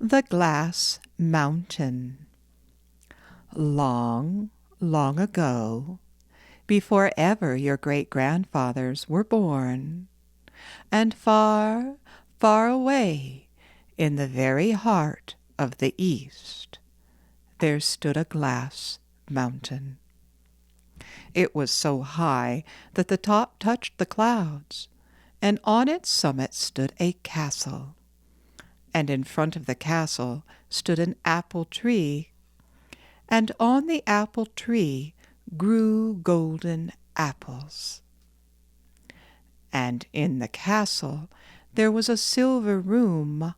The Glass Mountain. Long, long ago, before ever your great-grandfathers were born, and far, far away in the very heart of the East, there stood a glass mountain. It was so high that the top touched the clouds, and on its summit stood a castle. And in front of the castle stood an apple tree, and on the apple tree grew golden apples. And in the castle there was a silver room,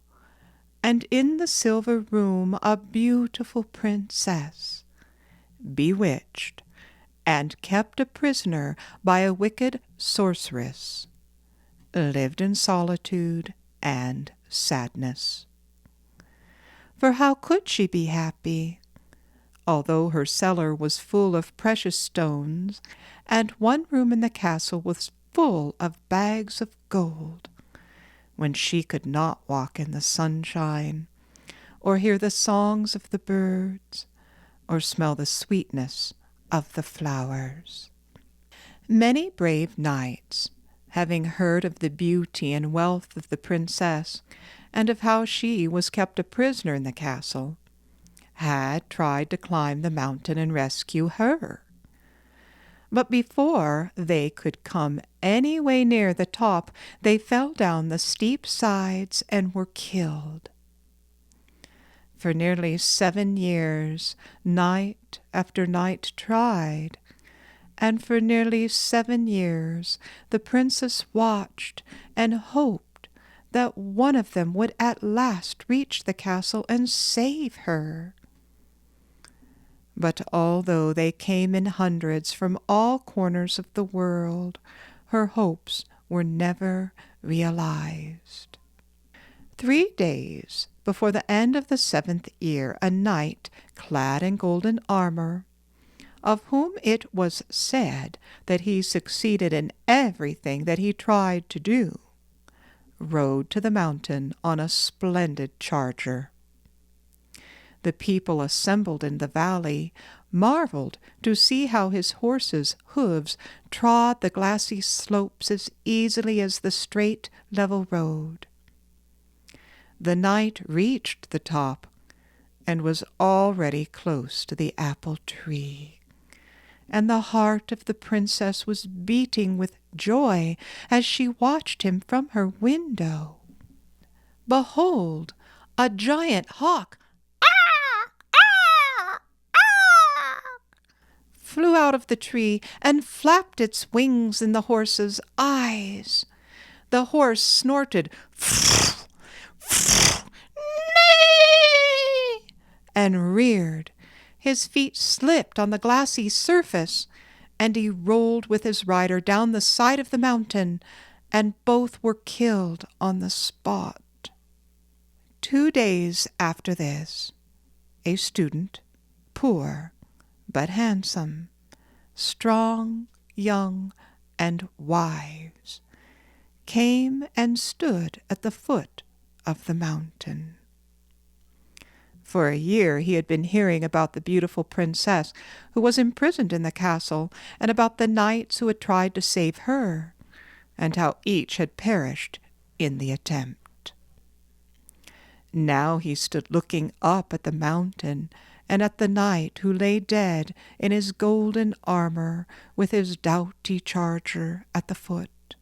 and in the silver room a beautiful princess, bewitched and kept a prisoner by a wicked sorceress, lived in solitude and sadness. For how could she be happy, although her cellar was full of precious stones, and one room in the castle was full of bags of gold, when she could not walk in the sunshine, or hear the songs of the birds, or smell the sweetness of the flowers? Many brave knights, having heard of the beauty and wealth of the princess, and of how she was kept a prisoner in the castle, had tried to climb the mountain and rescue her. But before they could come any way near the top, they fell down the steep sides and were killed. For nearly 7 years, knight after knight tried, and for nearly 7 years the princess watched and hoped that one of them would at last reach the castle and save her. But although they came in hundreds from all corners of the world, her hopes were never realized. 3 days before the end of the 7th year, a knight clad in golden armor, of whom it was said that he succeeded in everything that he tried to do, rode to the mountain on a splendid charger. The people assembled in the valley marveled to see how his horse's hooves trod the glassy slopes as easily as the straight, level road. The knight reached the top and was already close to the apple tree, and the heart of the princess was beating with joy as she watched him from her window. Behold, a giant hawk flew out of the tree and flapped its wings in the horse's eyes. The horse snorted, "Neigh!" and reared. His feet slipped on the glassy surface, and he rolled with his rider down the side of the mountain, and both were killed on the spot. 2 days after this, a student, poor but handsome, strong, young, and wise, came and stood at the foot of the mountain. For a year he had been hearing about the beautiful princess who was imprisoned in the castle, and about the knights who had tried to save her, and how each had perished in the attempt. Now he stood looking up at the mountain and at the knight who lay dead in his golden armor with his doughty charger at the foot.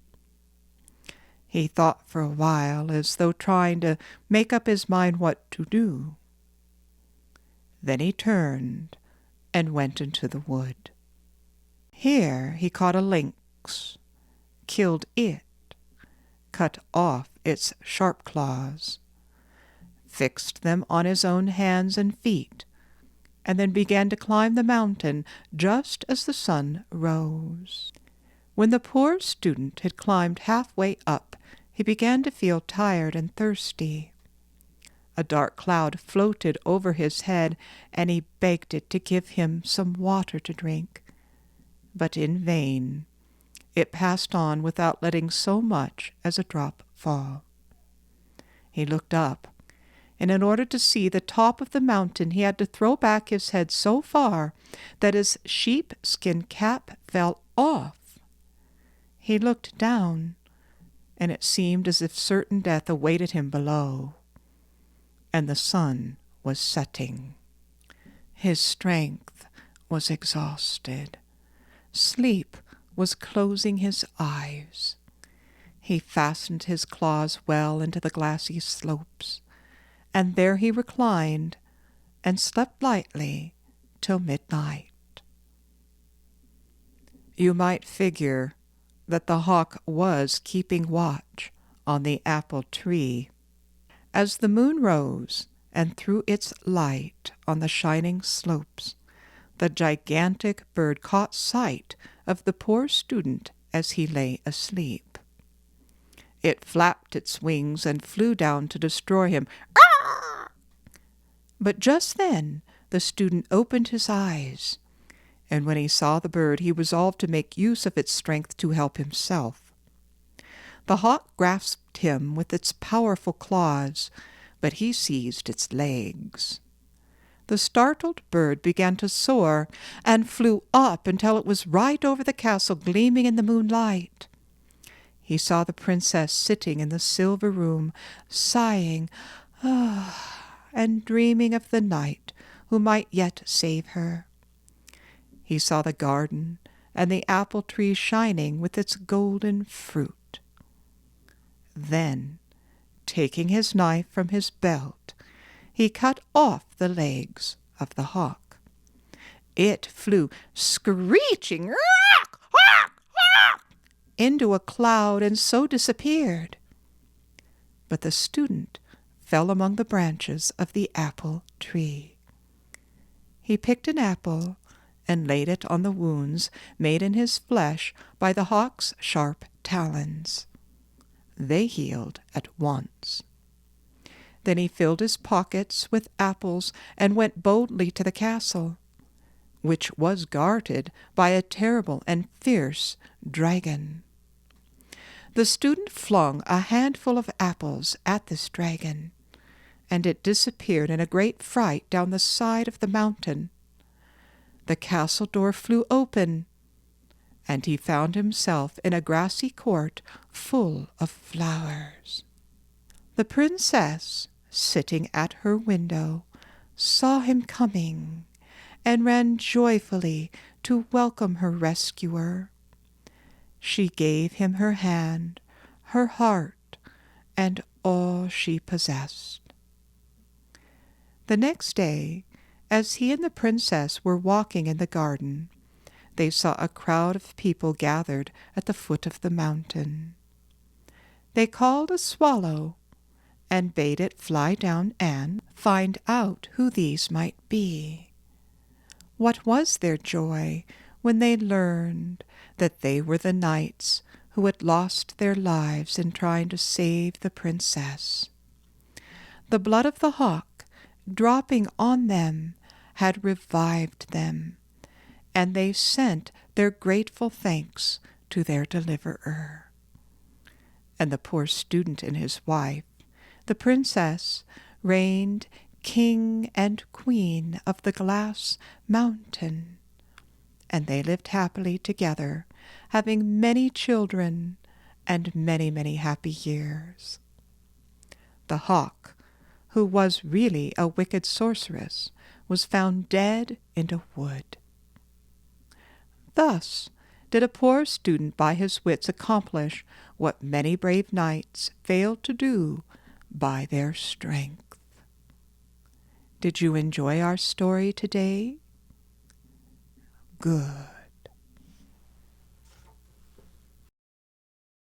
He thought for a while, as though trying to make up his mind what to do. Then he turned and went into the wood. Here he caught a lynx, killed it, cut off its sharp claws, fixed them on his own hands and feet, and then began to climb the mountain just as the sun rose. When the poor student had climbed halfway up, he began to feel tired and thirsty. A dark cloud floated over his head, and he begged it to give him some water to drink. But in vain. It passed on without letting so much as a drop fall. He looked up, and in order to see the top of the mountain he had to throw back his head so far that his sheepskin cap fell off. He looked down, and it seemed as if certain death awaited him below, and the sun was setting. His strength was exhausted. Sleep was closing his eyes. He fastened his claws well into the glassy slopes, and there he reclined and slept lightly till midnight. You might figure that the hawk was keeping watch on the apple tree. As the moon rose and threw its light on the shining slopes, the gigantic bird caught sight of the poor student as he lay asleep. It flapped its wings and flew down to destroy him. But just then the student opened his eyes, and when he saw the bird, he resolved to make use of its strength to help himself. The hawk grasped him with its powerful claws, but he seized its legs. The startled bird began to soar and flew up until it was right over the castle, gleaming in the moonlight. He saw the princess sitting in the silver room, sighing, and dreaming of the knight who might yet save her. He saw the garden and the apple tree shining with its golden fruit. Then, taking his knife from his belt, he cut off the legs of the hawk. It flew screeching into a cloud and so disappeared. But the student fell among the branches of the apple tree. He picked an apple and laid it on the wounds made in his flesh by the hawk's sharp talons. They healed at once. Then he filled his pockets with apples and went boldly to the castle, which was guarded by a terrible and fierce dragon. The student flung a handful of apples at this dragon, and it disappeared in a great fright down the side of the mountain. The castle door flew open, and he found himself in a grassy court full of flowers. The princess, sitting at her window, saw him coming and ran joyfully to welcome her rescuer. She gave him her hand, her heart, and all she possessed. The next day, as he and the princess were walking in the garden, they saw a crowd of people gathered at the foot of the mountain. They called a swallow and bade it fly down and find out who these might be. What was their joy when they learned that they were the knights who had lost their lives in trying to save the princess. The blood of the hawk, dropping on them, had revived them, and they sent their grateful thanks to their deliverer. And the poor student and his wife, the princess, reigned king and queen of the glass mountain, and they lived happily together, having many children and many, many happy years. The hawk, who was really a wicked sorceress, was found dead in a wood. Thus did a poor student by his wits accomplish what many brave knights failed to do by their strength. Did you enjoy our story today? Good.